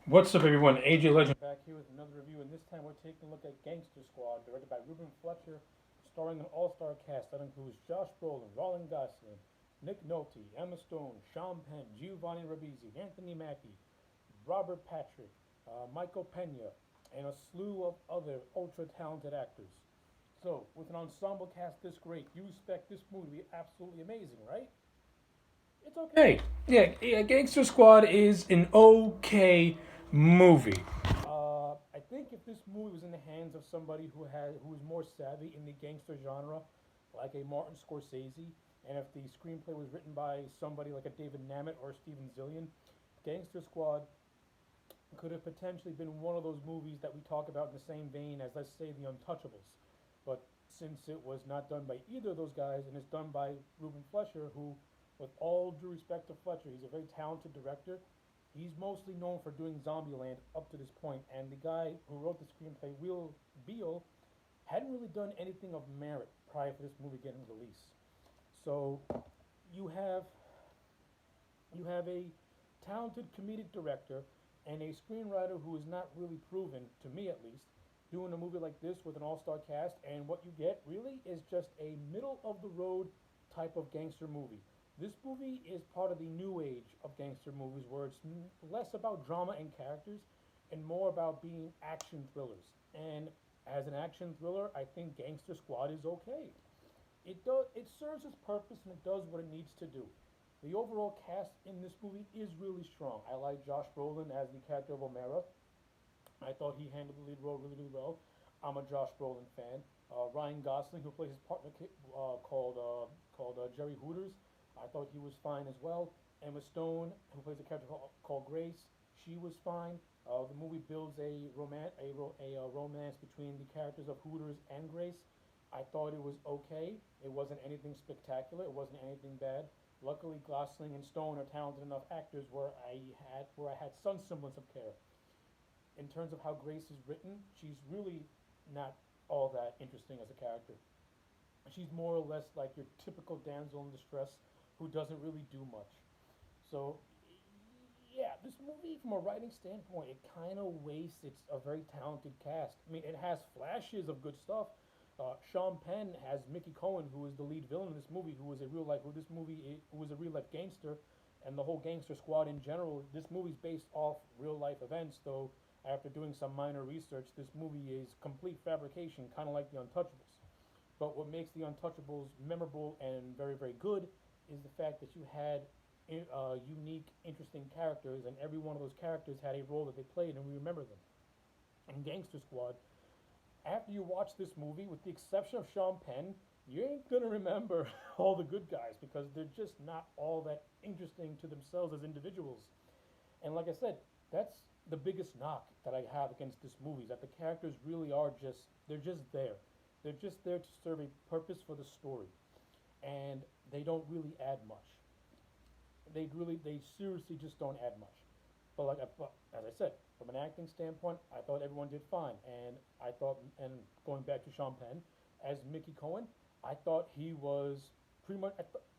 What's up, everyone? AJ Legend back here with another review, and this time we're taking a look at Gangster Squad, directed by Ruben Fletcher, starring an all-star cast that includes Josh Brolin, Ryan Gosling, Nick Nolte, Emma Stone, Sean Penn, Giovanni Ribisi, Anthony Mackie, Robert Patrick, Michael Pena, and a slew of other ultra-talented actors. So, with an ensemble cast this great, you expect this movie to be absolutely amazing, right? It's okay. Yeah, Gangster Squad is an okay movie. I think if this movie was in the hands of somebody who is more savvy in the gangster genre, like a Martin Scorsese, and if the screenplay was written by somebody like a David Mamet or Steven Zillion, Gangster Squad could have potentially been one of those movies that we talk about in the same vein as, let's say, The Untouchables. But since it was not done by either of those guys and it's done by Ruben Fletcher, who, with all due respect to Fletcher, he's a very talented director. He's mostly known for doing Zombieland up to this point, and the guy who wrote the screenplay, Will Beal, hadn't really done anything of merit prior to this movie getting released. So you have you have a talented comedic director and a screenwriter who is not really proven, to me at least, doing a movie like this with an all-star cast, and what you get really is just a middle-of-the-road type of gangster movie. This movie is part of the new age of gangster movies where it's less about drama and characters and more about being action thrillers. And as an action thriller, I think Gangster Squad is okay. It serves its purpose and it does what it needs to do. The overall cast in this movie is really strong. I like Josh Brolin as the character of O'Mara. I thought he handled the lead role really, really well. I'm a Josh Brolin fan. Ryan Gosling, who plays his partner called Jerry Hooters, I thought he was fine as well. Emma Stone, who plays a character called Grace, she was fine. The movie builds a romance between the characters of Hooters and Grace. I thought it was okay. It wasn't anything spectacular. It wasn't anything bad. Luckily, Gosling and Stone are talented enough actors where I had some semblance of care. In terms of how Grace is written, she's really not all that interesting as a character. She's more or less like your typical damsel in distress who doesn't really do much. So, yeah, this movie, from a writing standpoint, it kind of wastes a very talented cast. I mean, it has flashes of good stuff. Sean Penn has Mickey Cohen, who is the lead villain in this movie, who was a real life gangster, and the whole gangster squad in general. This movie's based off real life events, though. After doing some minor research, this movie is complete fabrication, kind of like The Untouchables. But what makes The Untouchables memorable and very, very good is the fact that you had unique, interesting characters, and every one of those characters had a role that they played, and we remember them. In Gangster Squad, after you watch this movie, with the exception of Sean Penn, you ain't gonna remember all the good guys because they're just not all that interesting to themselves as individuals. And like I said, that's the biggest knock that I have against this movie is that the characters really are just they're just there. They're just there to serve a purpose for the story, and they don't really add much. They seriously just don't add much. But as I said, from an acting standpoint, I thought everyone did fine, and going back to Sean Penn as Mickey Cohen, I thought he was pretty much.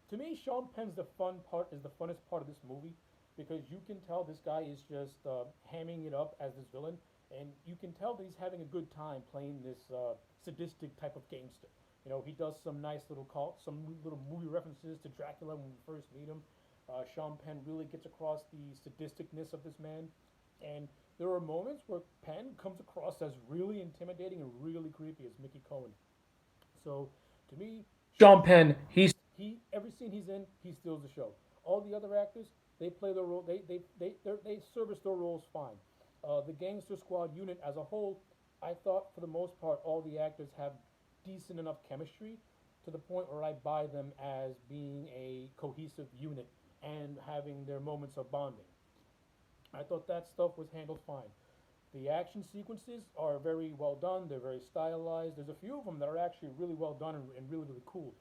To me, Sean Penn's the fun part is the funnest part of this movie because you can tell this guy is just hamming it up as this villain, and you can tell that he's having a good time playing this sadistic type of gangster. He does some little movie references to Dracula when we first meet him. Sean Penn really gets across the sadisticness of this man, and there are moments where Penn comes across as really intimidating and really creepy as Mickey Cohen. So, to me, Sean Penn, he every scene he's in, he steals the show. All the other actors, they play their role. They service their roles fine. The Gangster Squad unit as a whole, I thought for the most part all the actors have decent enough chemistry to the point where I buy them as being a cohesive unit and having their moments of bonding. I thought that stuff was handled fine. The action sequences are very well done. They're very stylized. There's a few of them that are actually really well done and really, really cool.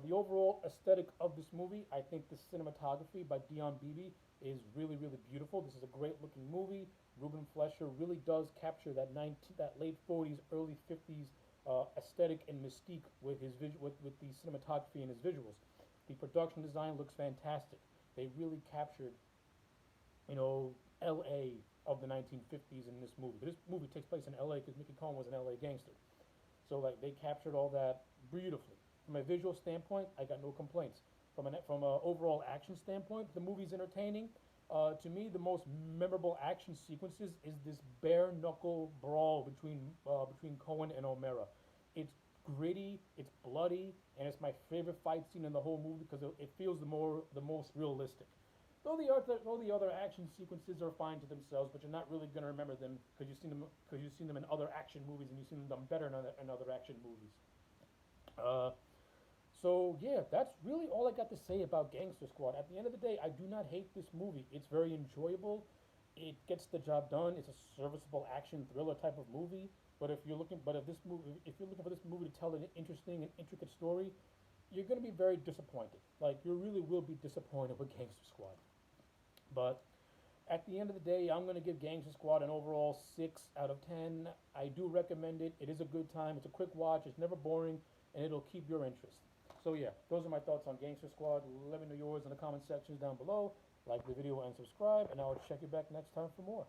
The overall aesthetic of this movie, I think the cinematography by Dion Beebe is really, really beautiful. This is a great looking movie. Ruben Fleischer really does capture that late 40s, early 50s aesthetic and mystique with with the cinematography and his visuals. The production design looks fantastic. They really captured, L.A. of the 1950s in this movie. But this movie takes place in LA because Mickey Cohen was an LA gangster. So like they captured all that beautifully. From a visual standpoint, I got no complaints. From an overall action standpoint, the movie's entertaining. To me, the most memorable action sequences is this bare knuckle brawl between Cohen and O'Mara. It's gritty, it's bloody, and it's my favorite fight scene in the whole movie because it feels the most realistic. All the other action sequences are fine to themselves, but you're not really gonna remember them because you've seen them in other action movies and you've seen them done better in other action movies. Uh, so yeah, that's really all I got to say about Gangster Squad. At the end of the day, I do not hate this movie. It's very enjoyable. It gets the job done. It's a serviceable action thriller type of movie. If you're looking for this movie to tell an interesting and intricate story, you're gonna be very disappointed. Like you really will be disappointed with Gangster Squad. But at the end of the day, I'm gonna give Gangster Squad an overall 6 out of 10. I do recommend it. It is a good time. It's a quick watch. It's never boring, and it'll keep your interest. So yeah, those are my thoughts on Gangster Squad. Let me know yours in the comment sections down below. Like the video and subscribe, and I'll check you back next time for more.